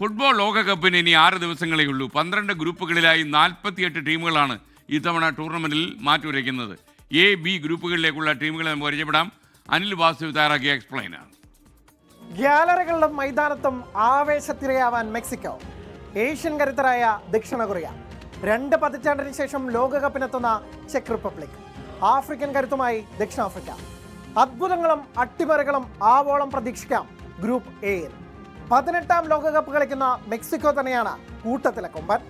Football ലോകകപ്പിന് ഇനി 6 ദിവസങ്ങളേ ഉള്ളൂ. 12 ഗ്രൂപ്പുകളിലായി 48 ടീമുകളാണ് ഇത്തവണ ടൂർണമെന്റിൽ മാറ്റുരയ്ക്കുന്നത്. എ, ബി ഗ്രൂപ്പുകളിലേക്കുള്ള ടീമുകളെ നമുക്ക് പരിചയപ്പെടാം. അനിൽ വാസുദേവ് തയ്യാറാക്കിയ എക്സ്പ്ലെയിനാണ്. ഗ്യാലറികളിലും മൈതാനത്തും ആവേശത്തിരയാവാൻ മെക്സിക്കോ, ഏഷ്യൻ കരുത്തരായ ദക്ഷിണ കൊറിയ, 2 പതിറ്റാണ്ടിന് ശേഷം ലോകകപ്പിനെത്തുന്ന ചെക്ക് റിപ്പബ്ലിക്, ആഫ്രിക്കൻ കരുത്തുമായി ദക്ഷിണാഫ്രിക്ക. അത്ഭുതങ്ങളും അട്ടിമറികളും ആവോളം പ്രതീക്ഷിക്കാം ഗ്രൂപ്പ് എയിൽ. 18ാം ലോകകപ്പ് കളിക്കുന്ന മെക്സിക്കോ തന്നെയാണ് കൂട്ടത്തിലെ കൊമ്പൻ.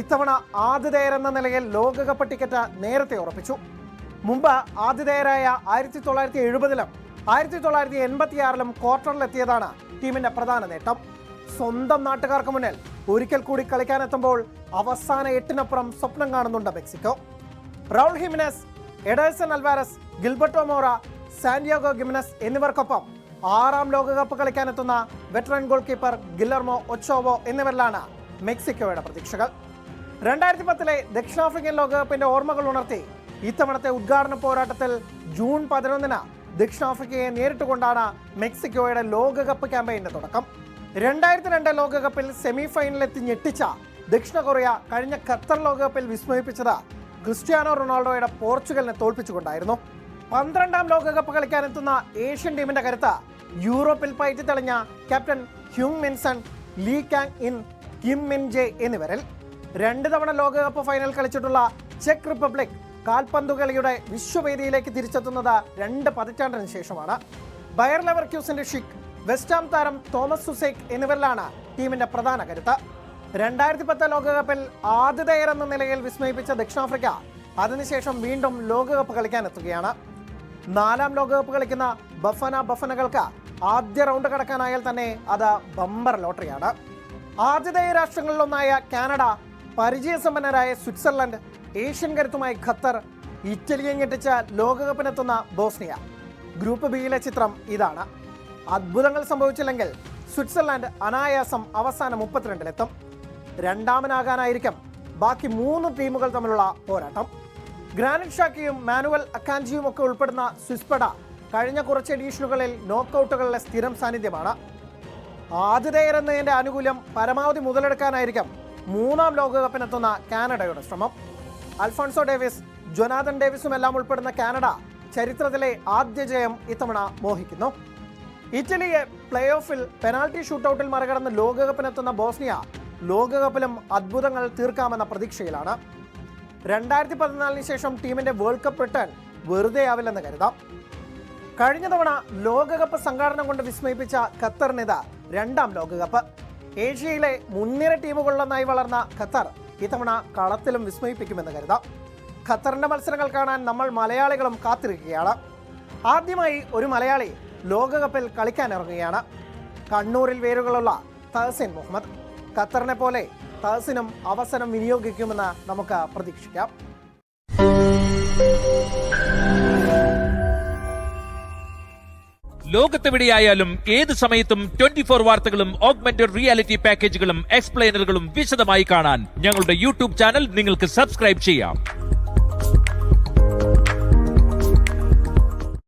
ഇത്തവണ ആതിഥേയരെന്ന നിലയിൽ ലോകകപ്പ് ടിക്കറ്റ് നേരത്തെ ഉറപ്പിച്ചു. മുമ്പ് ആതിഥേയരായ 1970-ലും 1986-ലും ക്വാർട്ടറിലെത്തിയതാണ് ടീമിന്റെ പ്രധാന നേട്ടം. സ്വന്തം നാട്ടുകാർക്ക് മുന്നിൽ ഒരിക്കൽ കൂടി കളിക്കാനെത്തുമ്പോൾ അവസാന 8-നപ്പുറം സ്വപ്നം കാണുന്നുണ്ട് Mexico. Raul Jimenez, Ederson Alvarez, Gilberto Mora, Santiago Gimenez എന്നിവർക്കൊപ്പം 6ാം ലോകകപ്പ് കളിക്കാനെത്തുന്ന veteran goal keeper Guillermo Ochoa എന്നിവരിലാണ് മെക്സിക്കോയുടെ പ്രതീക്ഷകൾ. 2010-ലെ ദക്ഷിണാഫ്രിക്കൻ ലോകകപ്പിന്റെ ഓർമ്മകൾ ഉണർത്തി ഇത്തവണത്തെ ഉദ്ഘാടന പോരാട്ടത്തിൽ ജൂൺ 11-ന് ദക്ഷിണാഫ്രിക്കയെ നേരിട്ടുകൊണ്ടാണ് മെക്സിക്കോയുടെ ലോകകപ്പ് ക്യാമ്പയിന്റെ തുടക്കം. 2002 ലോകകപ്പിൽ സെമി ഫൈനലിലെത്തി ഞെട്ടിച്ച ദക്ഷിണ കൊറിയ കഴിഞ്ഞ ഖത്തർ ലോകകപ്പിൽ വിസ്മയിപ്പിച്ചത് ക്രിസ്ത്യാനോ റൊണാൾഡോയുടെ പോർച്ചുഗലിനെ തോൽപ്പിച്ചുകൊണ്ടായിരുന്നു. 12ാം ലോകകപ്പ് കളിക്കാനെത്തുന്ന ഏഷ്യൻ ടീമിന്റെ കരുത്ത് യൂറോപ്പിൽ പയറ്റി തെളിഞ്ഞ captain Heung Min Son, Lee Kang In, Kim Min Jae എന്നിവരിൽ. 2 തവണ ലോകകപ്പ് ഫൈനൽ കളിച്ചിട്ടുള്ള ചെക്ക് റിപ്പബ്ലിക് കാൽപന്തുകളിയുടെ വിശ്വവേദിയിലേക്ക് തിരിച്ചെത്തുന്നത് 2 പതിറ്റാണ്ടിന് ശേഷമാണ്. ബയർ ലെവർക്യൂസന്റെ ഷിക്, വെസ്റ്റാം താരം തോമസ് സുസേക്ക് എന്നിവരിലാണ് ടീമിന്റെ പ്രധാന കരുത്ത്. 2010 ലോകകപ്പിൽ ആതിഥേയർ എന്ന നിലയിൽ വിസ്മയിപ്പിച്ച ദക്ഷിണാഫ്രിക്ക അതിനുശേഷം വീണ്ടും ലോകകപ്പ് കളിക്കാനെത്തുകയാണ്. 4ാം ലോകകപ്പ് കളിക്കുന്ന ബഫനകൾക്ക് ആദ്യ റൗണ്ട് കടക്കാനായാൽ തന്നെ അത് ബമ്പർ ലോട്ടറിയാണ്. ആതിഥേയ രാഷ്ട്രങ്ങളിലൊന്നായ കാനഡ, പരിചയസമ്പന്നരായ സ്വിറ്റ്സർലൻഡ്, ഏഷ്യൻ കരുത്തുമായി ഖത്തർ, ഇറ്റലിയെ ഞെട്ടിച്ച ലോകകപ്പിനെത്തുന്ന ബോസ്നിയ. ഗ്രൂപ്പ് ബിയിലെ ചിത്രം ഇതാണ്. അത്ഭുതങ്ങൾ സംഭവിച്ചില്ലെങ്കിൽ സ്വിറ്റ്സർലൻഡ് അനായാസം അവസാനം 32-ലെത്തും. രണ്ടാമനാകാനായിരിക്കും ബാക്കി 3 ടീമുകൾ തമ്മിലുള്ള പോരാട്ടം. ഗ്രാനിറ്റ് ഷാക്കിയും മാനുവൽ അക്കാൻജിയും ഒക്കെ ഉൾപ്പെടുന്ന സ്വിസ്പെഡ കഴിഞ്ഞ കുറച്ച് എഡീഷനുകളിൽ നോക്കൌട്ടുകളിലെ സ്ഥിരം സാന്നിധ്യമാണ്. ആതിഥേയരെന്നതിന്റെ ആനുകൂല്യം പരമാവധി മുതലെടുക്കാനായിരിക്കും 3ാം ലോകകപ്പിനെത്തുന്ന കാനഡയുടെ ശ്രമം. അൽഫോൺസോ ഡേവിസ്, ജൊനാഥൻ ഡേവിസും എല്ലാം ഉൾപ്പെടുന്ന കാനഡ ചരിത്രത്തിലെ ആദ്യ ജയം ഇത്തവണ മോഹിക്കുന്നു. ഇറ്റലിയെ പ്ലേ ഓഫിൽ പെനാൽറ്റി ഷൂട്ടൌട്ടിൽ മറികടന്ന് ലോകകപ്പിനെത്തുന്ന ബോസ്നിയ ലോകകപ്പിലും അത്ഭുതങ്ങൾ തീർക്കാമെന്ന പ്രതീക്ഷയിലാണ്. 2014-ന് ശേഷം ടീമിന്റെ വേൾഡ് കപ്പ് റിട്ടേൺ വെറുതെയാവില്ലെന്ന് കരുതാം. കഴിഞ്ഞ തവണ ലോകകപ്പ് സംഘാടന കൊണ്ട് വിസ്മയിപ്പിച്ച ഖത്തറിനിത് 2ാം ലോകകപ്പ്. ഏഷ്യയിലെ മുൻനിര ടീമുകളിലൊന്നായി വളർന്ന ഖത്തർ ഇത്തവണ കളത്തിലും വിസ്മയിപ്പിക്കുമെന്ന് കരുതാം. ഖത്തറിന്റെ മത്സരങ്ങൾ കാണാൻ നമ്മൾ മലയാളികളും കാത്തിരിക്കുകയാണ്. ആദ്യമായി ഒരു മലയാളി ലോകകപ്പിൽ കളിക്കാനിറങ്ങുകയാണ്. കണ്ണൂരിൽ വേരുകളുള്ള തഹസിൻ മുഹമ്മദ്. ഖത്തറിനെ പോലെ തഹസിനും അവസരം വിനിയോഗിക്കുമെന്ന് നമുക്ക് പ്രതീക്ഷിക്കാം. ലോകത്തെവിടെയായാലും ഏത് സമയത്തും 24 വാർത്തകളും ഓഗ്മെന്റഡ് റിയാലിറ്റി പാക്കേജുകളും എക്സ്പ്ലെയിനറുകളും വിശദമായി കാണാൻ ഞങ്ങളുടെ യൂട്യൂബ് ചാനൽ നിങ്ങൾക്ക് സബ്സ്ക്രൈബ് ചെയ്യാം.